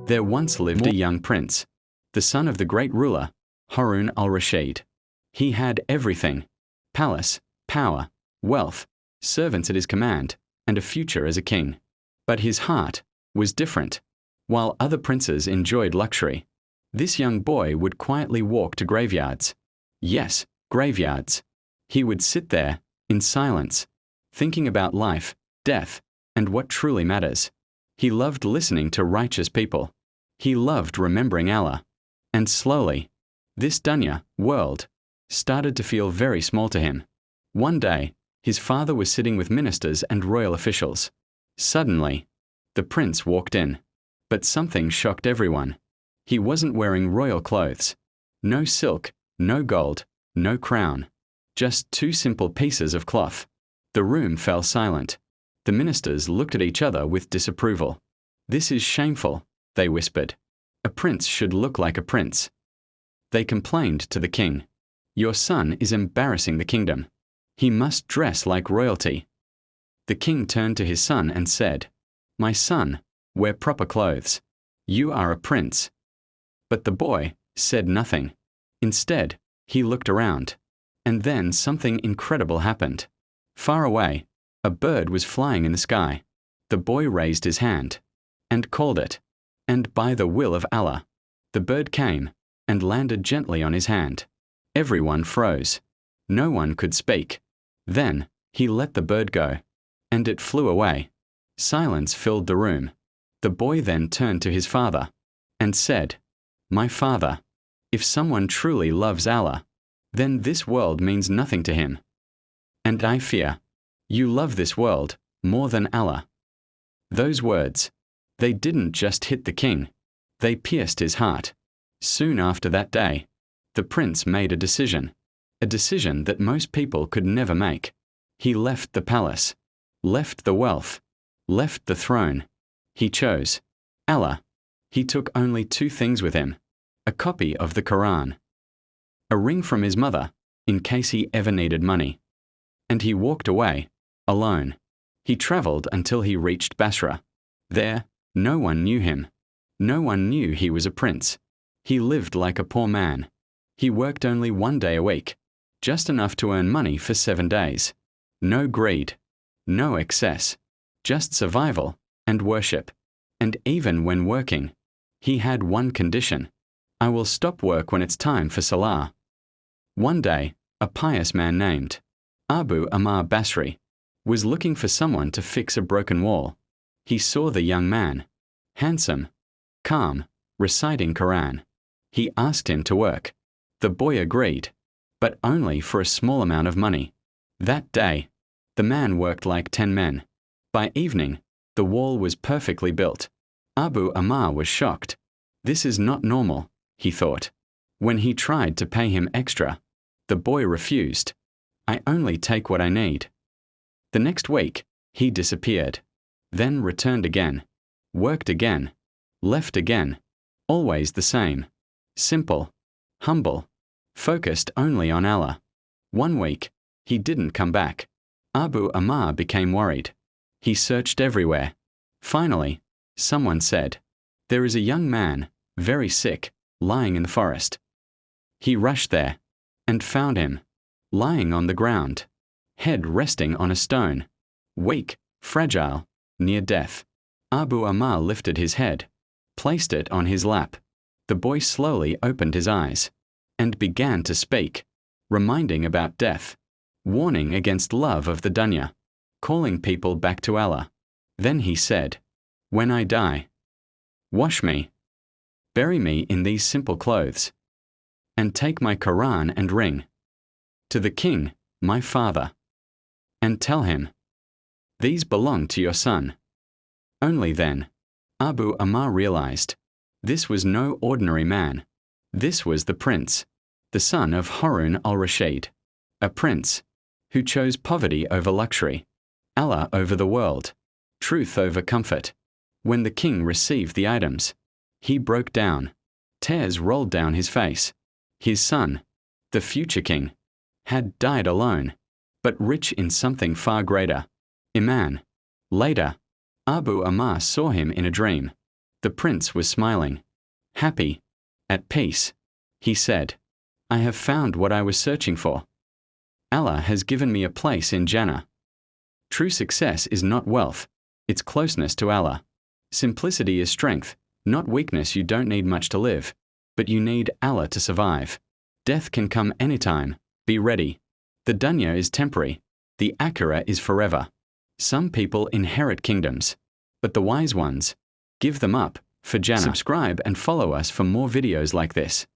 There once lived a young prince, the son of the great ruler, Harun al-Rashid. He had everything: palace, power, wealth, servants at his command, and a future as a king. But his heart was different. While other princes enjoyed luxury, this young boy would quietly walk to graveyards. Yes, graveyards. He would sit there, in silence, thinking about life, death, and what truly matters. He loved listening to righteous people. He loved remembering Allah. And slowly, this dunya, world, started to feel very small to him. One day, his father was sitting with ministers and royal officials. Suddenly, the prince walked in. But something shocked everyone. He wasn't wearing royal clothes. No silk, no gold, no crown. Just two simple pieces of cloth. The room fell silent. The ministers looked at each other with disapproval. "This is shameful," they whispered. "A prince should look like a prince." They complained to the king. "Your son is embarrassing the kingdom. He must dress like royalty." The king turned to his son and said, "My son, wear proper clothes. You are a prince." But the boy said nothing. Instead, he looked around. And then something incredible happened. Far away, a bird was flying in the sky. The boy raised his hand and called it. And by the will of Allah, the bird came and landed gently on his hand. Everyone froze. No one could speak. Then he let the bird go, and it flew away. Silence filled the room. The boy then turned to his father and said, "My father, if someone truly loves Allah, then this world means nothing to him. And I fear you love this world more than Allah." Those words, they didn't just hit the king, they pierced his heart. Soon after that day, the prince made a decision that most people could never make. He left the palace, left the wealth, left the throne. He chose Allah. He took only two things with him: a copy of the Quran, a ring from his mother, in case he ever needed money. And he walked away, alone. He traveled until he reached Basra. There, no one knew him. No one knew he was a prince. He lived like a poor man. He worked only 1 day a week, just enough to earn money for 7 days. No greed, no excess, just survival and worship. And even when working, he had one condition: "I will stop work when it's time for Salah." One day, a pious man named Abu Ammar Basri was looking for someone to fix a broken wall. He saw the young man, handsome, calm, reciting Quran. He asked him to work. The boy agreed, but only for a small amount of money. That day, the man worked like 10 men. By evening, the wall was perfectly built. Abu Ammar was shocked. This is not normal, he thought. When he tried to pay him extra, the boy refused. "I only take what I need." The next week, he disappeared, then returned again, worked again, left again, always the same. Simple, humble, focused only on Allah. One week, he didn't come back. Abu Ammar became worried. He searched everywhere. Finally, someone said, "There is a young man, very sick, lying in the forest." He rushed there and found him, lying on the ground, head resting on a stone, weak, fragile, near death. Abu Ammar lifted his head, placed it on his lap. The boy slowly opened his eyes and began to speak, reminding about death, warning against love of the dunya, calling people back to Allah. Then he said, "When I die, wash me, bury me in these simple clothes, and take my Quran and ring to the king, my father, and tell him, these belong to your son." Only then, Abu Ammar realized this was no ordinary man. This was the prince, the son of Harun al-Rashid, a prince who chose poverty over luxury, Allah over the world, truth over comfort. When the king received the items, he broke down. Tears rolled down his face. His son, the future king, had died alone, but rich in something far greater: Iman. Later, Abu Ammar saw him in a dream. The prince was smiling. Happy. At peace. He said, I have found what I was searching for. Allah has given me a place in Jannah. True success is not wealth, it's closeness to Allah. Simplicity is strength, not weakness. You don't need much to live, but you need Allah to survive. Death can come anytime. Be ready. The dunya is temporary. The akhirah is forever. Some people inherit kingdoms, but the wise ones give them up for Jannah. Subscribe and follow us for more videos like this.